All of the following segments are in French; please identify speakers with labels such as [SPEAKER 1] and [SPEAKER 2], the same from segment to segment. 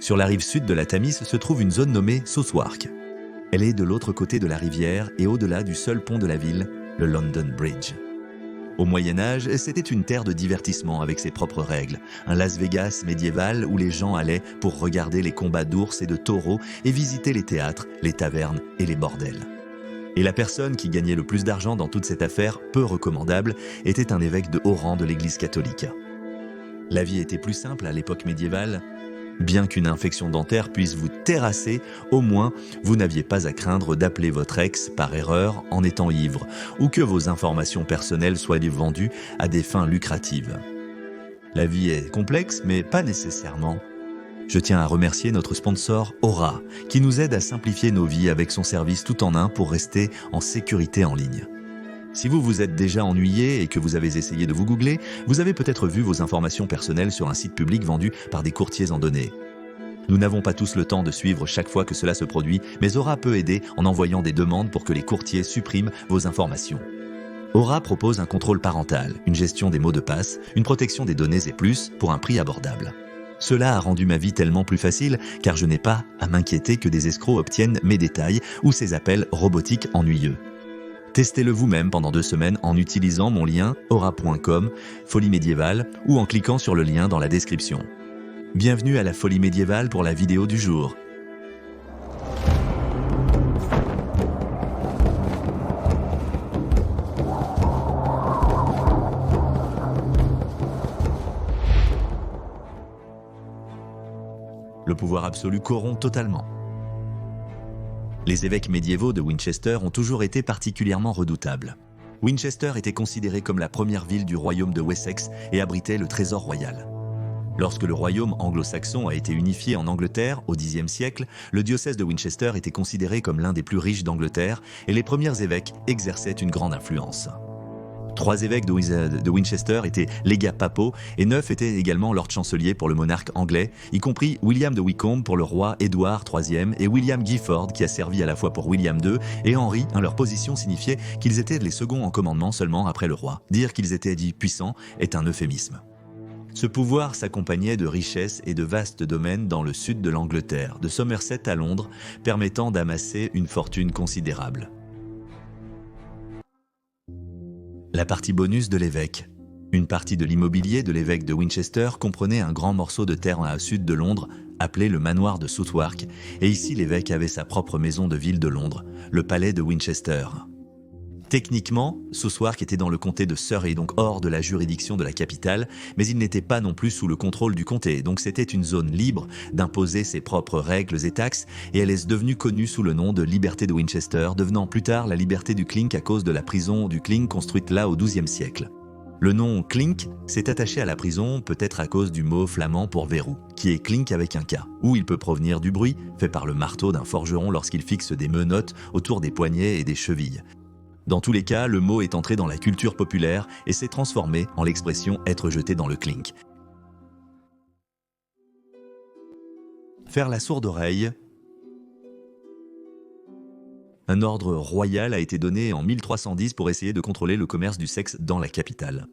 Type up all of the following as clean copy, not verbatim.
[SPEAKER 1] Sur la rive sud de la Tamise se trouve une zone nommée Southwark. Elle est de l'autre côté de la rivière et au-delà du seul pont de la ville, le London Bridge. Au Moyen-Âge, c'était une terre de divertissement avec ses propres règles, un Las Vegas médiéval où les gens allaient pour regarder les combats d'ours et de taureaux et visiter les théâtres, les tavernes et les bordels. Et la personne qui gagnait le plus d'argent dans toute cette affaire, peu recommandable, était un évêque de haut rang de l'Église catholique. La vie était plus simple à l'époque médiévale. Bien qu'une infection dentaire puisse vous terrasser, au moins vous n'aviez pas à craindre d'appeler votre ex par erreur en étant ivre ou que vos informations personnelles soient vendues à des fins lucratives. La vie est complexe, mais pas nécessairement. Je tiens à remercier notre sponsor Aura, qui nous aide à simplifier nos vies avec son service tout en un pour rester en sécurité en ligne. Si vous vous êtes déjà ennuyé et que vous avez essayé de vous googler, vous avez peut-être vu vos informations personnelles sur un site public vendu par des courtiers en données. Nous n'avons pas tous le temps de suivre chaque fois que cela se produit, mais Aura peut aider en envoyant des demandes pour que les courtiers suppriment vos informations. Aura propose un contrôle parental, une gestion des mots de passe, une protection des données et plus pour un prix abordable. Cela a rendu ma vie tellement plus facile car je n'ai pas à m'inquiéter que des escrocs obtiennent mes détails ou ces appels robotiques ennuyeux. Testez-le vous-même pendant 2 semaines en utilisant mon lien aura.com, Folie Médiévale, ou en cliquant sur le lien dans la description. Bienvenue à la Folie Médiévale pour la vidéo du jour. Le pouvoir absolu corrompt totalement. Les évêques médiévaux de Winchester ont toujours été particulièrement redoutables. Winchester était considéré comme la première ville du royaume de Wessex et abritait le trésor royal. Lorsque le royaume anglo-saxon a été unifié en Angleterre au Xe siècle, le diocèse de Winchester était considéré comme l'un des plus riches d'Angleterre et les premiers évêques exerçaient une grande influence. 3 évêques de Winchester étaient légats papaux et 9 étaient également lord chancelier pour le monarque anglais, y compris William de Wycombe pour le roi Édouard III et William Gifford qui a servi à la fois pour William II et Henri. Leur position signifiait qu'ils étaient les seconds en commandement seulement après le roi. Dire qu'ils étaient dits puissants est un euphémisme. Ce pouvoir s'accompagnait de richesses et de vastes domaines dans le sud de l'Angleterre, de Somerset à Londres, permettant d'amasser une fortune considérable. La partie bonus de l'évêque. Une partie de l'immobilier de l'évêque de Winchester comprenait un grand morceau de terre au sud de Londres, appelé le manoir de Southwark, et ici l'évêque avait sa propre maison de ville de Londres, le palais de Winchester. Techniquement, Southwark était dans le comté de Surrey, donc hors de la juridiction de la capitale, mais il n'était pas non plus sous le contrôle du comté, donc c'était une zone libre d'imposer ses propres règles et taxes, et elle est devenue connue sous le nom de Liberté de Winchester, devenant plus tard la Liberté du Clink à cause de la prison du Clink construite là au XIIe siècle. Le nom Clink s'est attaché à la prison peut-être à cause du mot flamand pour verrou, qui est clink avec un K, où il peut provenir du bruit fait par le marteau d'un forgeron lorsqu'il fixe des menottes autour des poignets et des chevilles. Dans tous les cas, le mot est entré dans la culture populaire et s'est transformé en l'expression « être jeté dans le clink ». Faire la sourde oreille. Un ordre royal a été donné en 1310 pour essayer de contrôler le commerce du sexe dans la capitale.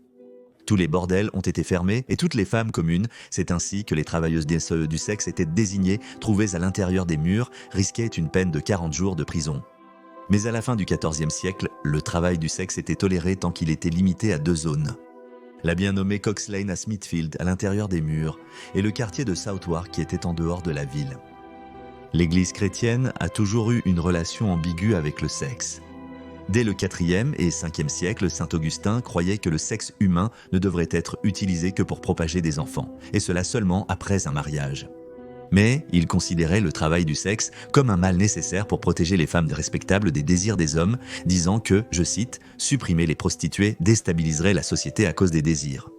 [SPEAKER 1] Tous les bordels ont été fermés et toutes les femmes communes, c'est ainsi que les travailleuses du sexe étaient désignées, trouvées à l'intérieur des murs, risquaient une peine de 40 jours de prison. Mais à la fin du XIVe siècle, le travail du sexe était toléré tant qu'il était limité à 2 zones. La bien nommée Cox Lane à Smithfield, à l'intérieur des murs, et le quartier de Southwark qui était en dehors de la ville. L'Église chrétienne a toujours eu une relation ambiguë avec le sexe. Dès le IVe et Ve siècle, saint Augustin croyait que le sexe humain ne devrait être utilisé que pour propager des enfants, et cela seulement après un mariage. Mais il considérait le travail du sexe comme un mal nécessaire pour protéger les femmes respectables des désirs des hommes, disant que, je cite, « supprimer les prostituées déstabiliserait la société à cause des désirs ».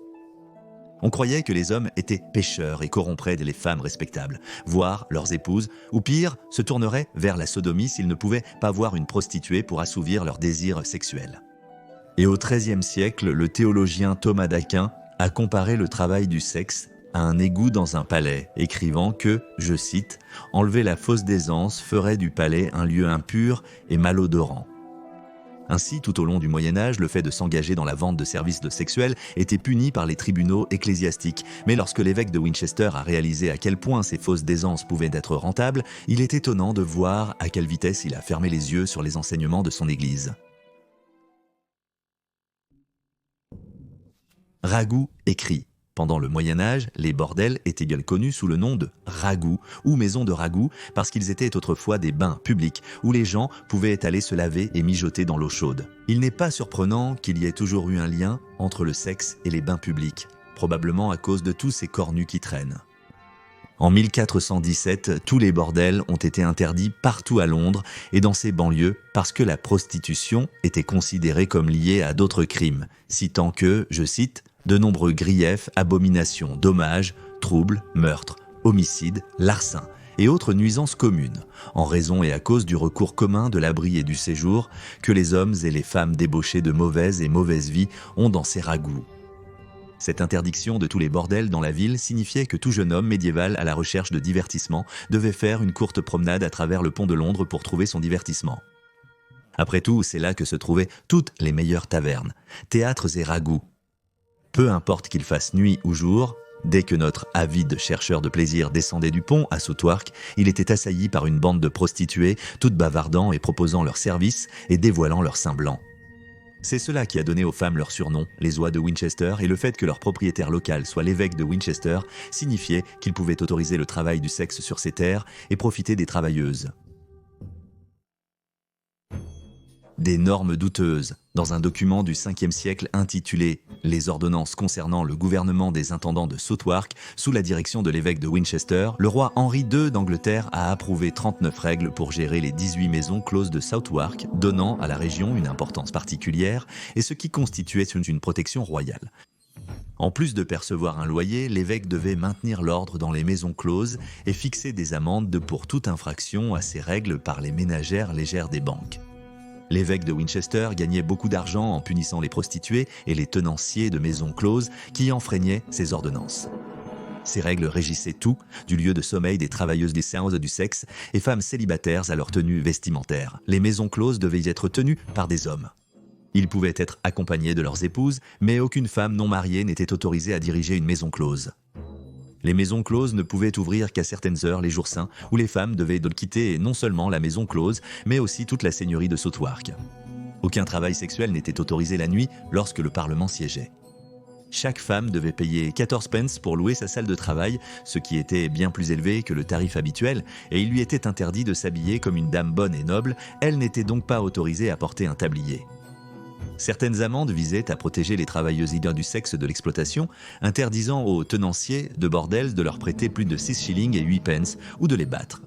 [SPEAKER 1] On croyait que les hommes étaient pécheurs et corrompraient les femmes respectables, voire leurs épouses, ou pire, se tourneraient vers la sodomie s'ils ne pouvaient pas voir une prostituée pour assouvir leurs désirs sexuels. Et au XIIIe siècle, le théologien Thomas d'Aquin a comparé le travail du sexe à un égout dans un palais, écrivant que, je cite, « enlever la fausse d'aisance ferait du palais un lieu impur et malodorant ». Ainsi, tout au long du Moyen-Âge, le fait de s'engager dans la vente de services sexuels était puni par les tribunaux ecclésiastiques. Mais lorsque l'évêque de Winchester a réalisé à quel point ces fausses aisances pouvaient être rentables, il est étonnant de voir à quelle vitesse il a fermé les yeux sur les enseignements de son Église. Ragout écrit. Pendant le Moyen-Âge, les bordels étaient connus sous le nom de ragout ou maisons de ragout parce qu'ils étaient autrefois des bains publics où les gens pouvaient aller se laver et mijoter dans l'eau chaude. Il n'est pas surprenant qu'il y ait toujours eu un lien entre le sexe et les bains publics, probablement à cause de tous ces corps nus qui traînent. En 1417, tous les bordels ont été interdits partout à Londres et dans ses banlieues parce que la prostitution était considérée comme liée à d'autres crimes, citant que, je cite, « de nombreux griefs, abominations, dommages, troubles, meurtres, homicides, larcins et autres nuisances communes, en raison et à cause du recours commun de l'abri et du séjour que les hommes et les femmes débauchés de mauvaise et mauvaise vie ont dans ces ragouts. » Cette interdiction de tous les bordels dans la ville signifiait que tout jeune homme médiéval à la recherche de divertissement devait faire une courte promenade à travers le pont de Londres pour trouver son divertissement. Après tout, c'est là que se trouvaient toutes les meilleures tavernes, théâtres et ragouts. Peu importe qu'il fasse nuit ou jour, dès que notre avide chercheur de plaisir descendait du pont à Southwark, il était assailli par une bande de prostituées, toutes bavardant et proposant leurs services et dévoilant leurs seins blancs. C'est cela qui a donné aux femmes leur surnom, les oies de Winchester, et le fait que leur propriétaire local soit l'évêque de Winchester signifiait qu'il pouvait autoriser le travail du sexe sur ses terres et profiter des travailleuses. Des normes douteuses. Dans un document du 5e siècle intitulé « Les ordonnances concernant le gouvernement des intendants de Southwark » sous la direction de l'évêque de Winchester, le roi Henri II d'Angleterre a approuvé 39 règles pour gérer les 18 maisons closes de Southwark, donnant à la région une importance particulière et ce qui constituait une protection royale. En plus de percevoir un loyer, l'évêque devait maintenir l'ordre dans les maisons closes et fixer des amendes pour toute infraction à ces règles par les ménagères légères des banques. L'évêque de Winchester gagnait beaucoup d'argent en punissant les prostituées et les tenanciers de maisons closes qui enfreignaient ces ordonnances. Ces règles régissaient tout, du lieu de sommeil des travailleuses des séances du sexe et femmes célibataires à leur tenue vestimentaire. Les maisons closes devaient être tenues par des hommes. Ils pouvaient être accompagnés de leurs épouses, mais aucune femme non mariée n'était autorisée à diriger une maison close. Les maisons closes ne pouvaient ouvrir qu'à certaines heures les jours saints où les femmes devaient quitter non seulement la maison close, mais aussi toute la seigneurie de Southwark. Aucun travail sexuel n'était autorisé la nuit lorsque le Parlement siégeait. Chaque femme devait payer 14 pence pour louer sa salle de travail, ce qui était bien plus élevé que le tarif habituel, et il lui était interdit de s'habiller comme une dame bonne et noble, elle n'était donc pas autorisée à porter un tablier. Certaines amendes visaient à protéger les travailleuses du sexe de l'exploitation, interdisant aux tenanciers de bordels de leur prêter plus de 6 shillings et 8 pence ou de les battre.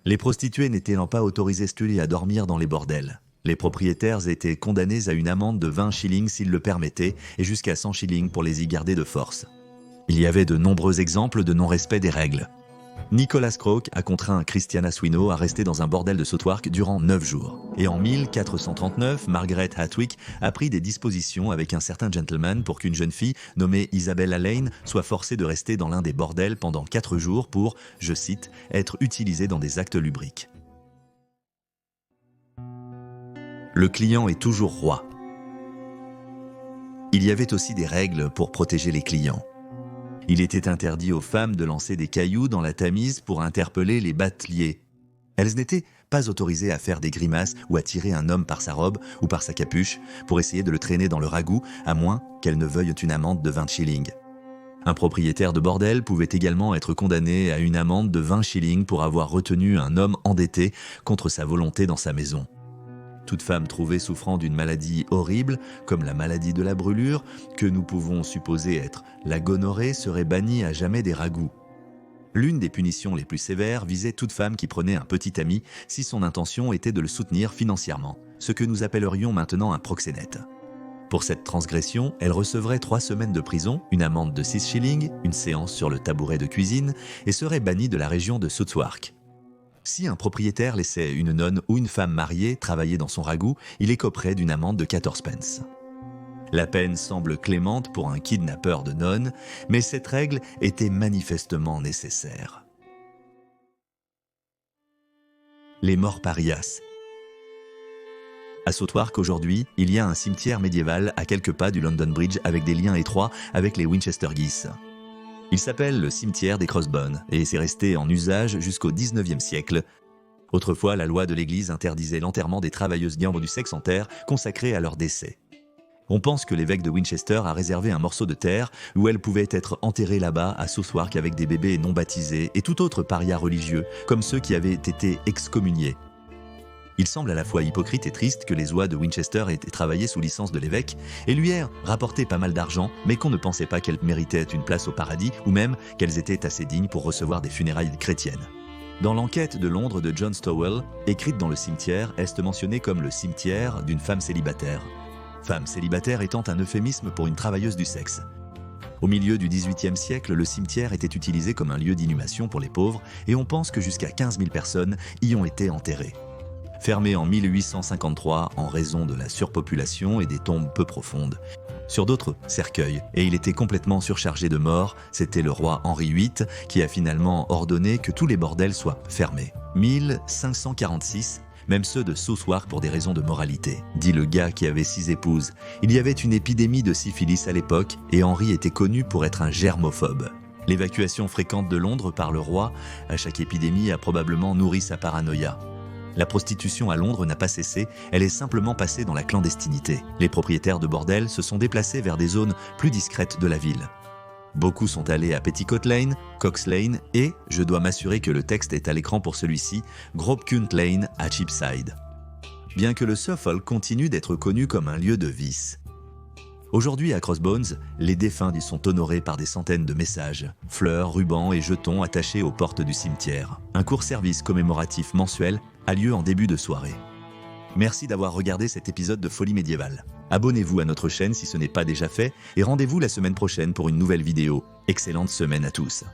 [SPEAKER 1] Les prostituées n'étaient pas autorisées à dormir dans les bordels. Les propriétaires étaient condamnés à une amende de 20 shillings s'ils le permettaient et jusqu'à 100 shillings pour les y garder de force. Il y avait de nombreux exemples de non-respect des règles. Nicholas Croke a contraint Christiana Swinow à rester dans un bordel de Southwark durant 9 jours. Et en 1439, Margaret Hatwick a pris des dispositions avec un certain gentleman pour qu'une jeune fille nommée Isabella Lane soit forcée de rester dans l'un des bordels pendant 4 jours pour, je cite, « être utilisée dans des actes lubriques ». Le client est toujours roi. Il y avait aussi des règles pour protéger les clients. Il était interdit aux femmes de lancer des cailloux dans la Tamise pour interpeller les bateliers. Elles n'étaient pas autorisées à faire des grimaces ou à tirer un homme par sa robe ou par sa capuche pour essayer de le traîner dans le ragoût, à moins qu'elles ne veuillent une amende de 20 shillings. Un propriétaire de bordel pouvait également être condamné à une amende de 20 shillings pour avoir retenu un homme endetté contre sa volonté dans sa maison. Toute femme trouvée souffrant d'une maladie horrible, comme la maladie de la brûlure, que nous pouvons supposer être la gonorrhée, serait bannie à jamais des ragouts. L'une des punitions les plus sévères visait toute femme qui prenait un petit ami si son intention était de le soutenir financièrement, ce que nous appellerions maintenant un proxénète. Pour cette transgression, elle recevrait 3 semaines de prison, une amende de 6 shillings, une séance sur le tabouret de cuisine et serait bannie de la région de Southwark. Si un propriétaire laissait une nonne ou une femme mariée travailler dans son ragoût, il écoperait d'une amende de 14 pence. La peine semble clémente pour un kidnappeur de nonnes, mais cette règle était manifestement nécessaire. Les morts parias. À Southwark aujourd'hui, il y a un cimetière médiéval à quelques pas du London Bridge avec des liens étroits avec les Winchester Geese. Il s'appelle le cimetière des Crossbones et c'est resté en usage jusqu'au 19e siècle. Autrefois, la loi de l'Église interdisait l'enterrement des travailleuses membres du sexe en terre consacrées à leur décès. On pense que l'évêque de Winchester a réservé un morceau de terre où elles pouvaient être enterrées là-bas à Southwark avec des bébés non baptisés et tout autre paria religieux, comme ceux qui avaient été excommuniés. Il semble à la fois hypocrite et triste que les oies de Winchester aient travaillé sous licence de l'évêque et lui aient rapporté pas mal d'argent, mais qu'on ne pensait pas qu'elles méritaient une place au paradis ou même qu'elles étaient assez dignes pour recevoir des funérailles chrétiennes. Dans l'enquête de Londres de John Stowell, écrite dans le cimetière, est mentionné comme le cimetière d'une femme célibataire. Femme célibataire étant un euphémisme pour une travailleuse du sexe. Au milieu du XVIIIe siècle, le cimetière était utilisé comme un lieu d'inhumation pour les pauvres et on pense que jusqu'à 15 000 personnes y ont été enterrées. Fermé en 1853 en raison de la surpopulation et des tombes peu profondes. Sur d'autres cercueils, et il était complètement surchargé de morts, c'était le roi Henri VIII qui a finalement ordonné que tous les bordels soient fermés. 1546, même ceux de Southwark pour des raisons de moralité, dit le gars qui avait 6 épouses. Il y avait une épidémie de syphilis à l'époque et Henri était connu pour être un germophobe. L'évacuation fréquente de Londres par le roi à chaque épidémie a probablement nourri sa paranoïa. La prostitution à Londres n'a pas cessé, elle est simplement passée dans la clandestinité. Les propriétaires de bordels se sont déplacés vers des zones plus discrètes de la ville. Beaucoup sont allés à Petticoat Lane, Cox Lane et, je dois m'assurer que le texte est à l'écran pour celui-ci, Grobkunt Lane à Cheapside. Bien que le Suffolk continue d'être connu comme un lieu de vice. Aujourd'hui à Crossbones, les défunts y sont honorés par des centaines de messages, fleurs, rubans et jetons attachés aux portes du cimetière. Un court service commémoratif mensuel a lieu en début de soirée. Merci d'avoir regardé cet épisode de Folie médiévale. Abonnez-vous à notre chaîne si ce n'est pas déjà fait et rendez-vous la semaine prochaine pour une nouvelle vidéo. Excellente semaine à tous.